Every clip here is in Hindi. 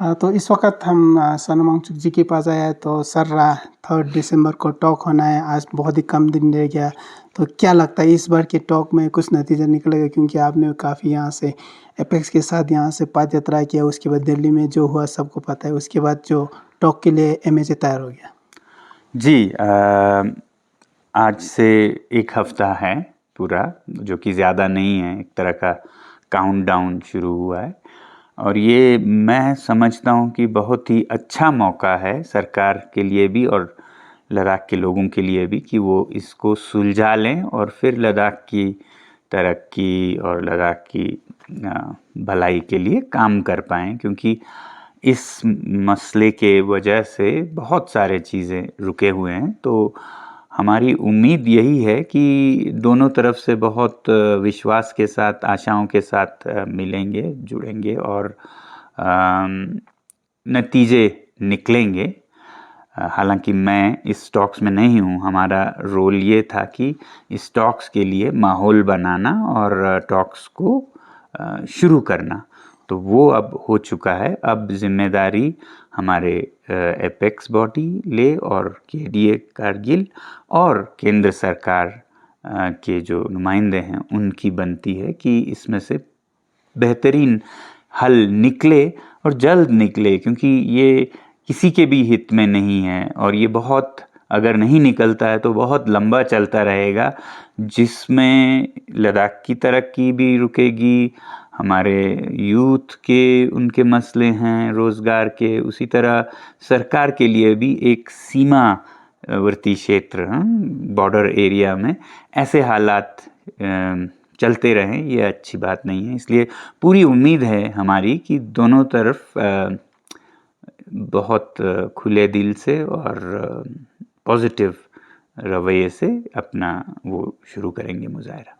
तो इस वक़्त हम सोनम वांगचुक जी के पास आए हैं। तो सर 3 दिसंबर को टॉक होना है, आज बहुत ही कम दिन रह गया। तो क्या लगता है इस बार के टॉक में कुछ नतीजा निकलेगा? क्योंकि आपने काफ़ी यहाँ से एपेक्स के साथ यहाँ से पदयात्रा किया, उसके बाद दिल्ली में जो हुआ सबको पता है, उसके बाद जो टॉक के लिए एमएजे तैयार हो गया। जी, आज से 1 हफ्ता है पूरा, जो कि ज़्यादा नहीं है, एक तरह का काउंटडाउन शुरू हुआ है और ये मैं समझता हूँ कि बहुत ही अच्छा मौका है सरकार के लिए भी और लद्दाख के लोगों के लिए भी कि वो इसको सुलझा लें और फिर लद्दाख की तरक्की और लद्दाख की भलाई के लिए काम कर पाएँ, क्योंकि इस मसले के वजह से बहुत सारे चीज़ें रुके हुए हैं। तो हमारी उम्मीद यही है कि दोनों तरफ से बहुत विश्वास के साथ, आशाओं के साथ मिलेंगे, जुड़ेंगे और नतीजे निकलेंगे। हालांकि मैं इस टॉक्स में नहीं हूँ, हमारा रोल ये था कि इस टॉक्स के लिए माहौल बनाना और टॉक्स को शुरू करना। तो वो अब हो चुका है। अब जिम्मेदारी हमारे एपेक्स बॉडी ले और केडीए कारगिल और केंद्र सरकार के जो नुमाइंदे हैं उनकी बनती है कि इसमें से बेहतरीन हल निकले और जल्द निकले, क्योंकि ये किसी के भी हित में नहीं है और ये बहुत, अगर नहीं निकलता है तो बहुत लंबा चलता रहेगा, जिसमें लद्दाख की तरक्की भी रुकेगी, हमारे यूथ के उनके मसले हैं रोज़गार के, उसी तरह सरकार के लिए भी एक सीमावर्ती क्षेत्र, बॉर्डर एरिया में ऐसे हालात चलते रहें, ये अच्छी बात नहीं है। इसलिए पूरी उम्मीद है हमारी कि दोनों तरफ बहुत खुले दिल से और पॉजिटिव रवैये से अपना वो शुरू करेंगे मुजाहरा।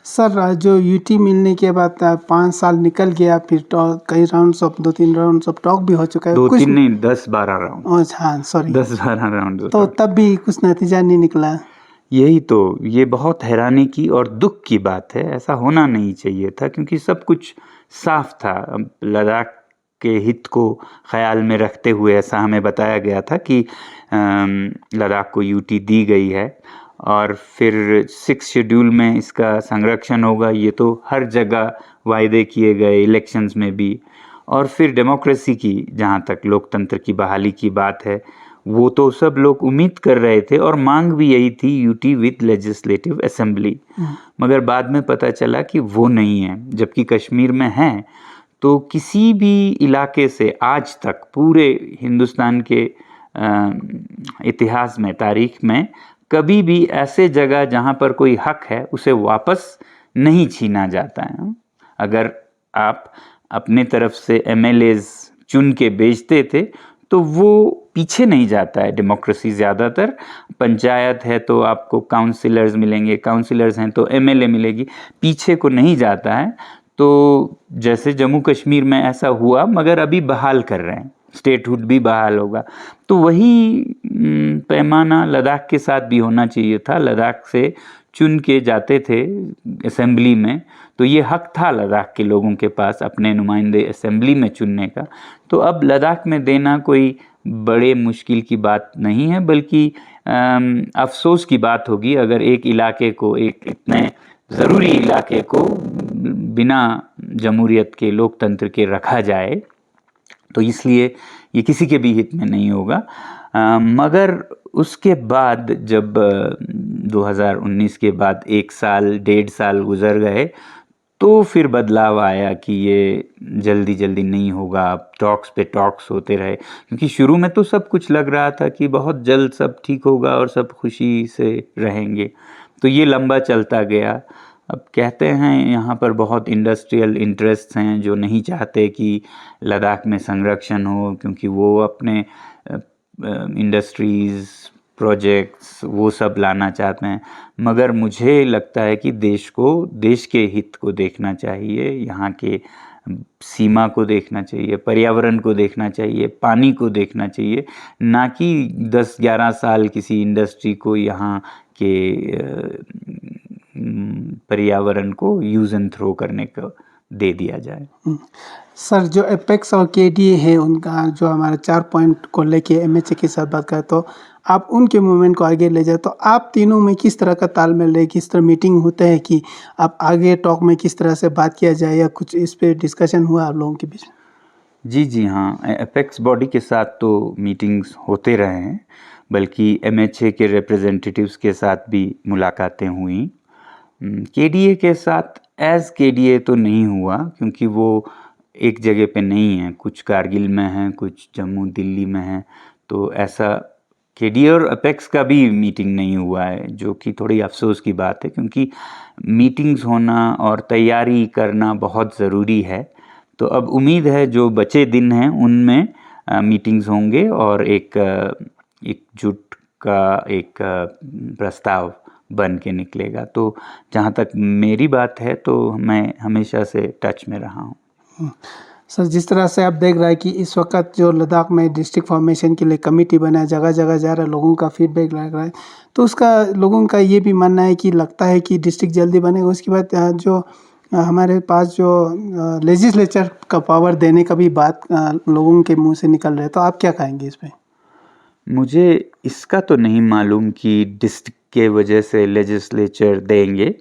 सर, जो यूटी मिलने के बाद 5 साल निकल गया, फिर कई rounds of 2-3 rounds of talk भी हो चुका है। 2-3 नहीं, 10-12 राउंड। हाँ, सॉरी, 10-12 राउंड। तो तब भी कुछ नतीजा नहीं निकला। यही तो, ये बहुत हैरानी की और दुख की बात है। ऐसा होना नहीं चाहिए था, क्योंकि सब कुछ साफ था। लद्दाख के हित को ख्याल में रखते हुए ऐसा हमें बताया गया था कि लद्दाख को यूटी दी गई है और फिर 6 शेड्यूल में इसका संरक्षण होगा। ये तो हर जगह वायदे किए गए, इलेक्शंस में भी। और फिर डेमोक्रेसी की, जहाँ तक लोकतंत्र की बहाली की बात है, वो तो सब लोग उम्मीद कर रहे थे और मांग भी यही थी, यूटी विद लेजिस्लेटिव असेंबली। मगर बाद में पता चला कि वो नहीं है, जबकि कश्मीर में है। तो किसी भी इलाके से आज तक पूरे हिंदुस्तान के इतिहास में, तारीख में कभी भी ऐसे जगह जहाँ पर कोई हक है उसे वापस नहीं छीना जाता है। अगर आप अपने तरफ से एमएलएज चुन के बेचते थे तो वो पीछे नहीं जाता है। डेमोक्रेसी ज़्यादातर, पंचायत है तो आपको काउंसिलर्स मिलेंगे, काउंसिलर्स हैं तो एमएलए मिलेगी, पीछे को नहीं जाता है। तो जैसे जम्मू कश्मीर में ऐसा हुआ, मगर अभी बहाल कर रहे हैं, स्टेटहुड भी बहाल होगा। तो वही पैमाना लद्दाख के साथ भी होना चाहिए था। लद्दाख से चुन के जाते थे असेंबली में, तो ये हक था लद्दाख के लोगों के पास अपने नुमाइंदे असेंबली में चुनने का। तो अब लद्दाख में देना कोई बड़े मुश्किल की बात नहीं है, बल्कि अफसोस की बात होगी अगर एक इलाके को, एक इतने ज़रूरी इलाके को बिना जमहूरियत के, लोकतंत्र के रखा जाए। तो इसलिए ये किसी के भी हित में नहीं होगा। मगर उसके बाद जब 2019 के बाद 1 साल, 1.5 साल गुजर गए, तो फिर बदलाव आया कि ये जल्दी जल्दी नहीं होगा। अब टॉक्स पे टॉक्स होते रहे, क्योंकि शुरू में तो सब कुछ लग रहा था कि बहुत जल्द सब ठीक होगा और सब खुशी से रहेंगे। तो ये लंबा चलता गया। अब कहते हैं यहाँ पर बहुत इंडस्ट्रियल इंटरेस्ट हैं जो नहीं चाहते कि लद्दाख में संरक्षण हो, क्योंकि वो अपने इंडस्ट्रीज़, प्रोजेक्ट्स वो सब लाना चाहते हैं। मगर मुझे लगता है कि देश को, देश के हित को देखना चाहिए, यहाँ के सीमा को देखना चाहिए, पर्यावरण को देखना चाहिए, पानी को देखना चाहिए, ना कि 10-11 साल किसी इंडस्ट्री को यहाँ के पर्यावरण को यूज़ एंड थ्रो करने का दे दिया जाए। सर जो एपेक्स और केडीए है उनका जो हमारे 4 पॉइंट को लेके एमएचए के साथ बात करें तो आप उनके मूवमेंट को आगे ले जाए तो आप तीनों में किस तरह का तालमेल है, किस तरह मीटिंग होता है कि आप आगे टॉक में किस तरह से बात किया जाए या कुछ इस पे डिस्कशन हुआ आप लोगों के बीच में? जी हाँ, एपेक्स बॉडी के साथ तो मीटिंग्स होते रहे हैं, बल्कि एमएचए के रिप्रेजेंटेटिव्स के साथ भी मुलाकातें हुई। केडीए के साथ एज केडीए तो नहीं हुआ क्योंकि वो एक जगह पे नहीं है, कुछ कारगिल में हैं, कुछ जम्मू दिल्ली में हैं, तो ऐसा केडीए और अपेक्स का भी मीटिंग नहीं हुआ है, जो कि थोड़ी अफसोस की बात है क्योंकि मीटिंग्स होना और तैयारी करना बहुत ज़रूरी है। तो अब उम्मीद है जो बचे दिन हैं उनमें मीटिंग्स होंगे और एकजुट का एक प्रस्ताव बन के निकलेगा। तो जहाँ तक मेरी बात है तो मैं हमेशा से टच में रहा हूँ। सर जिस तरह से आप देख रहे हैं कि इस वक्त जो लद्दाख में डिस्ट्रिक्ट फॉर्मेशन के लिए कमेटी बना है, जगह जगह जा रहा है, लोगों का फीडबैक लग रहा है, तो उसका लोगों का ये भी मानना है कि लगता है कि डिस्ट्रिक्ट जल्दी बनेगा। उसके बाद जो हमारे पास जो लेजिस्लेचर का पावर देने का भी बात लोगों के मुंह से निकल रहा है, तो आप क्या कहेंगे इस पे? मुझे इसका तो नहीं मालूम कि डिस्ट्रिक्ट के वजह से लेजिस्लेचर देंगे।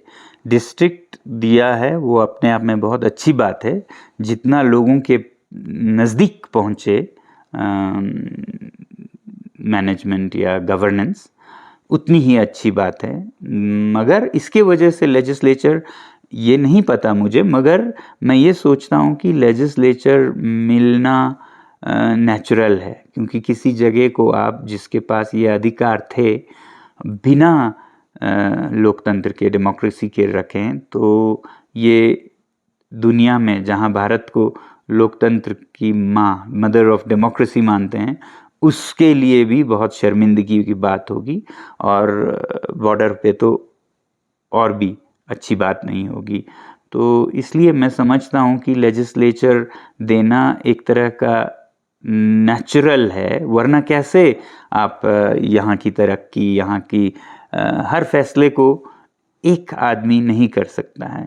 डिस्ट्रिक्ट दिया है वो अपने आप में बहुत अच्छी बात है, जितना लोगों के नज़दीक पहुँचे मैनेजमेंट या गवर्नेंस उतनी ही अच्छी बात है। मगर इसके वजह से लेजिस्लेचर ये नहीं पता मुझे, मगर मैं ये सोचता हूँ कि लेजिस्लेचर मिलना नेचुरल है क्योंकि किसी जगह को आप जिसके पास ये अधिकार थे बिना लोकतंत्र के, डेमोक्रेसी के रखें, तो ये दुनिया में जहाँ भारत को लोकतंत्र की माँ, मदर ऑफ डेमोक्रेसी मानते हैं, उसके लिए भी बहुत शर्मिंदगी की बात होगी और बॉर्डर पे तो और भी अच्छी बात नहीं होगी। तो इसलिए मैं समझता हूँ कि लेजिस्लेचर देना एक तरह का नेचुरल है, वरना कैसे आप यहाँ की तरक्की, यहाँ की हर फैसले को एक आदमी नहीं कर सकता है।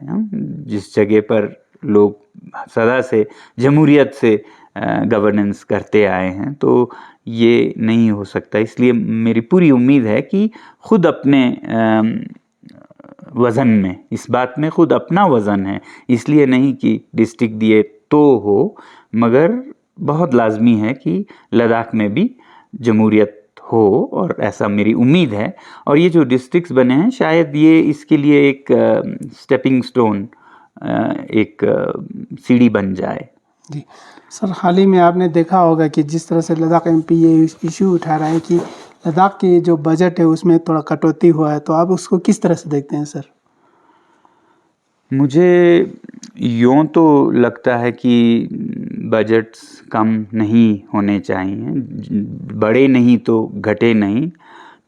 जिस जगह पर लोग सदा से जमहूरियत से गवर्नेंस करते आए हैं, तो ये नहीं हो सकता। इसलिए मेरी पूरी उम्मीद है कि खुद अपने वज़न में, इस बात में खुद अपना वज़न है, इसलिए नहीं कि डिस्ट्रिक्ट दिए तो हो, मगर बहुत लाजमी है कि लद्दाख में भी जमहूरियत हो और ऐसा मेरी उम्मीद है। और ये जो डिस्ट्रिक्ट्स बने हैं शायद ये इसके लिए एक स्टेपिंग स्टोन, एक सीढ़ी बन जाए। जी सर, हाल ही में आपने देखा होगा कि जिस तरह से लद्दाख एमपी ये इशू उठा रहा है कि लद्दाख की जो बजट है उसमें थोड़ा कटौती हुआ है, तो आप उसको किस तरह से देखते हैं सर? मुझे यूँ तो लगता है कि बजट्स कम नहीं होने चाहिए, बढ़े नहीं तो घटे नहीं।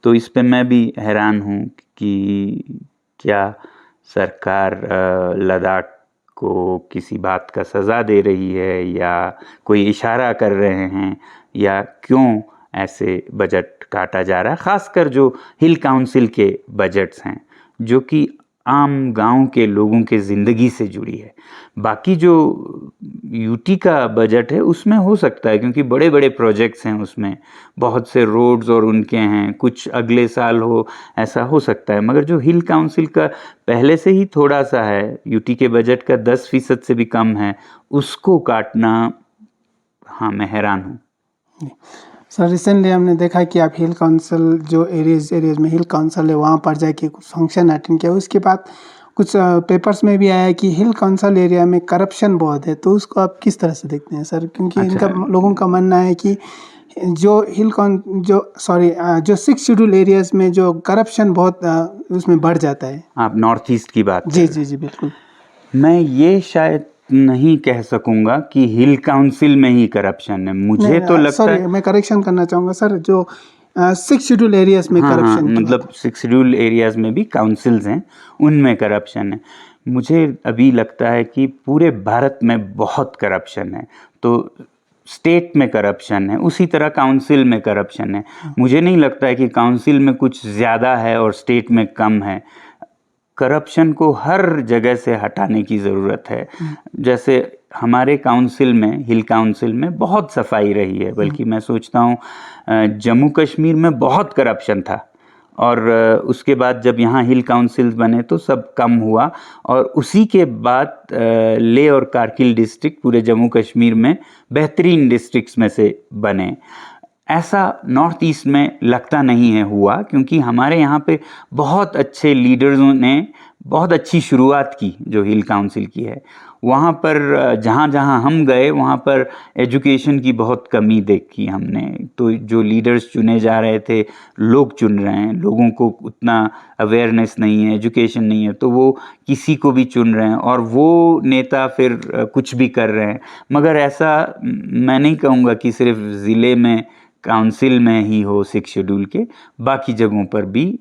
तो इस पे मैं भी हैरान हूँ कि क्या सरकार लद्दाख को किसी बात का सज़ा दे रही है या कोई इशारा कर रहे हैं या क्यों ऐसे बजट काटा जा रहा है। ख़ासकर जो हिल काउंसिल के बजट्स हैं जो कि आम गांव के लोगों के ज़िंदगी से जुड़ी है। बाकी जो यूटी का बजट है उसमें हो सकता है क्योंकि बड़े बड़े प्रोजेक्ट्स हैं, उसमें बहुत से रोड्स और उनके हैं, कुछ अगले साल हो, ऐसा हो सकता है। मगर जो हिल काउंसिल का पहले से ही थोड़ा सा है, यूटी के बजट का 10% से भी कम है, उसको काटना, हाँ मैं हैरान हूँ। सर रिसेंटली हमने देखा कि आप हिल काउंसिल जो एरियाज़ में हिल काउंसिल है वहाँ पर जाके कुछ फंक्शन अटेंड किया, उसके बाद कुछ पेपर्स में भी आया कि हिल काउंसिल एरिया में करप्शन बहुत है, तो उसको आप किस तरह से देखते हैं सर? क्योंकि इनका लोगों का मानना है कि जो 6 शेड्यूल एरियाज़ में जो करप्शन बहुत उसमें बढ़ जाता है। आप नॉर्थ ईस्ट की बात जी जी जी बिल्कुल। मैं ये शायद नहीं कह सकूंगा कि हिल काउंसिल में ही करप्शन है, मुझे तो लगता है। मैं करेक्शन करना चाहूँगा सर, जो 6 शेड्यूल एरियाज़ में करप्शन, मतलब 6 शेड्यूल एरियाज़ में भी काउंसिल्स हैं, उनमें करप्शन है। मुझे अभी लगता है कि पूरे भारत में बहुत करप्शन है, तो स्टेट में करप्शन है, उसी तरह काउंसिल में करप्शन है। मुझे नहीं लगता है कि काउंसिल में कुछ ज़्यादा है और स्टेट में कम है। करप्शन को हर जगह से हटाने की ज़रूरत है। जैसे हमारे काउंसिल में, हिल काउंसिल में बहुत सफाई रही है, बल्कि मैं सोचता हूँ जम्मू कश्मीर में बहुत करप्शन था, और उसके बाद जब यहाँ हिल काउंसिल्स बने तो सब कम हुआ, और उसी के बाद लेह और कारगिल डिस्ट्रिक्ट पूरे जम्मू कश्मीर में बेहतरीन डिस्ट्रिक्ट्स में से बने। ऐसा नॉर्थ ईस्ट में लगता नहीं है हुआ, क्योंकि हमारे यहाँ पे बहुत अच्छे लीडर्सों ने बहुत अच्छी शुरुआत की जो हिल काउंसिल की है। वहाँ पर जहाँ जहाँ हम गए वहाँ पर एजुकेशन की बहुत कमी देखी हमने। तो जो लीडर्स चुने जा रहे थे, लोग चुन रहे हैं, लोगों को उतना अवेयरनेस नहीं है, एजुकेशन नहीं है, तो वो किसी को भी चुन रहे हैं और वो नेता फिर कुछ भी कर रहे हैं। मगर ऐसा मैं नहीं कहूँगा कि सिर्फ ज़िले में काउंसिल में ही हो 6 शेड्यूल के, बाकी जगहों पर भी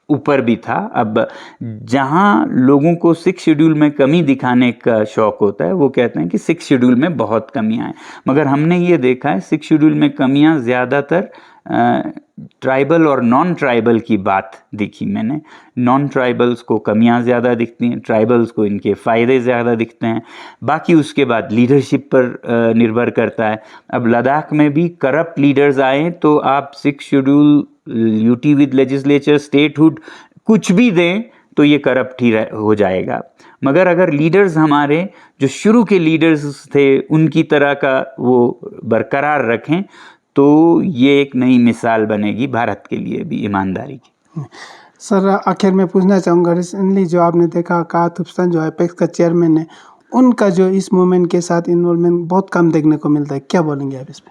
ऊपर भी था। अब जहाँ लोगों को 6 शेड्यूल में कमी दिखाने का शौक होता है, वो कहते हैं कि 6 शेड्यूल में बहुत कमियां हैं। मगर हमने ये देखा है 6 शेड्यूल में कमियां ज़्यादातर ट्राइबल और नॉन ट्राइबल की बात दिखी मैंने। नॉन ट्राइबल्स को कमियां ज़्यादा दिखती हैं, ट्राइबल्स को इनके फ़ायदे ज़्यादा दिखते हैं। बाकी उसके बाद लीडरशिप पर निर्भर करता है। अब लद्दाख में भी करप्ट लीडर्स आए तो आप 6 schedule, UT with legislature, statehood कुछ भी दें तो ये करप्ट ही हो जाएगा। मगर अगर लीडर्स हमारे जो शुरू के लीडर्स थे उनकी तरह का वो बरकरार रखें तो ये एक नई मिसाल बनेगी भारत के लिए भी ईमानदारी की। सर, आखिर में पूछना चाहूँगा, रिसेंटली जो आपने देखा का थुप्सन जो एपेक्स का चेयरमैन है, उनका जो इस मूवमेंट के साथ इन्वॉल्वमेंट बहुत कम देखने को मिलता है, क्या बोलेंगे आप इस पे?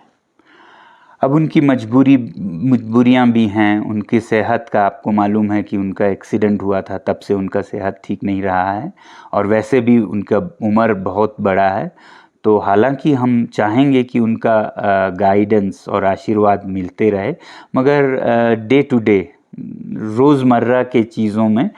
अब उनकी मजबूरियां भी हैं। उनकी सेहत का आपको मालूम है कि उनका एक्सीडेंट हुआ था, तब से उनका सेहत ठीक नहीं रहा है, और वैसे भी उनका उम्र बहुत बड़ा है। तो हालांकि हम चाहेंगे कि उनका गाइडेंस और आशीर्वाद मिलते रहे, मगर डे टू डे रोज़मर्रा के चीज़ों में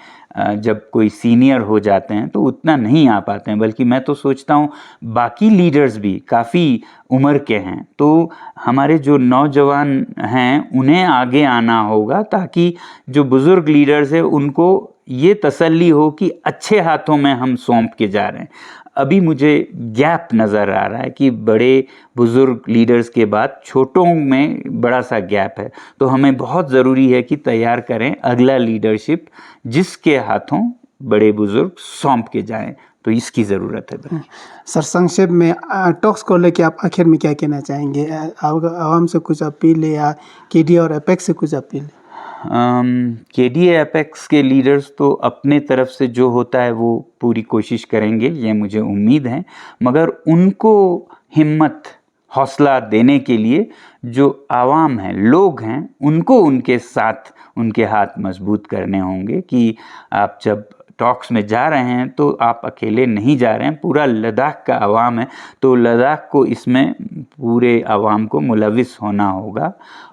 जब कोई सीनियर हो जाते हैं तो उतना नहीं आ पाते हैं। बल्कि मैं तो सोचता हूँ बाकी लीडर्स भी काफ़ी उम्र के हैं, तो हमारे जो नौजवान हैं उन्हें आगे आना होगा, ताकि जो बुज़ुर्ग लीडर्स हैं उनको ये तसल्ली हो कि अच्छे हाथों में हम सौंप के जा रहे हैं। अभी मुझे गैप नज़र आ रहा है कि बड़े बुज़ुर्ग लीडर्स के बाद छोटों में बड़ा सा गैप है। तो हमें बहुत ज़रूरी है कि तैयार करें अगला लीडरशिप जिसके हाथों बड़े बुज़ुर्ग सौंप के जाएं। तो इसकी ज़रूरत है। सर, संक्षेप में टॉक्स को लेके आप आखिर में क्या कहना चाहेंगे? आवाम से कुछ अपील है या केडी और एपेक्स से कुछ अपील है? केडीए एपेक्स के लीडर्स तो अपने तरफ से जो होता है वो पूरी कोशिश करेंगे, ये मुझे उम्मीद है। मगर उनको हिम्मत, हौसला देने के लिए जो आवाम है, लोग हैं, उनको उनके साथ उनके हाथ मजबूत करने होंगे कि आप जब टॉक्स में जा रहे हैं तो आप अकेले नहीं जा रहे हैं, पूरा लद्दाख का आवाम है, तो लद्दाख को इसमें पूरे आवाम को मुलविस होना होगा।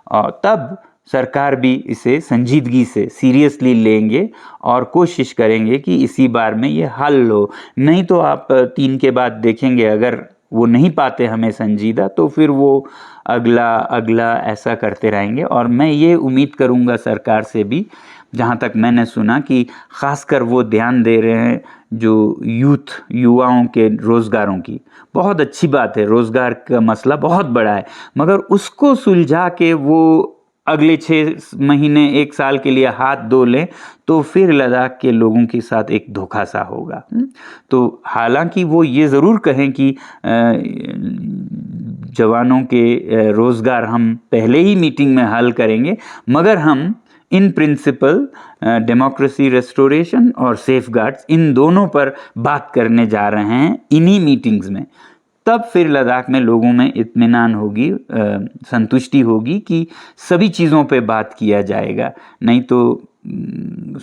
और तब सरकार भी इसे संजीदगी से सीरियसली लेंगे और कोशिश करेंगे कि इसी बार में ये हल हो। नहीं तो आप 3 के बाद देखेंगे अगर वो नहीं पाते हमें संजीदा, तो फिर वो अगला ऐसा करते रहेंगे। और मैं ये उम्मीद करूँगा सरकार से भी, जहाँ तक मैंने सुना कि ख़ासकर वो ध्यान दे रहे हैं जो युवाओं के रोज़गारों की। बहुत अच्छी बात है, रोज़गार का मसला बहुत बड़ा है, मगर उसको सुलझा के वो अगले 6 महीने 1 साल के लिए हाथ धो लें तो फिर लद्दाख के लोगों के साथ एक धोखा सा होगा। तो हालांकि वो ये ज़रूर कहें कि जवानों के रोज़गार हम पहले ही मीटिंग में हल करेंगे, मगर हम इन प्रिंसिपल डेमोक्रेसी रेस्टोरेशन और सेफगार्ड्स, इन दोनों पर बात करने जा रहे हैं इन्हीं मीटिंग्स में। तब फिर लद्दाख में लोगों में इत्मीनान होगी, संतुष्टि होगी कि सभी चीज़ों पे बात किया जाएगा। नहीं तो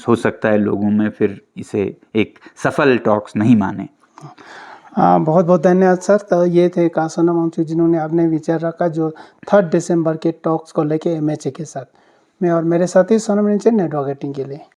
हो सकता है लोगों में फिर इसे एक सफल टॉक्स नहीं माने। बहुत बहुत धन्यवाद सर। तो ये थे कासोनम वांगचुक जिन्होंने अपने विचार रखा जो 3 दिसंबर के टॉक्स को लेके MHA के साथ। मैं और मेरे साथी सोनम रिंचन, नेटवर्किंग के लिए।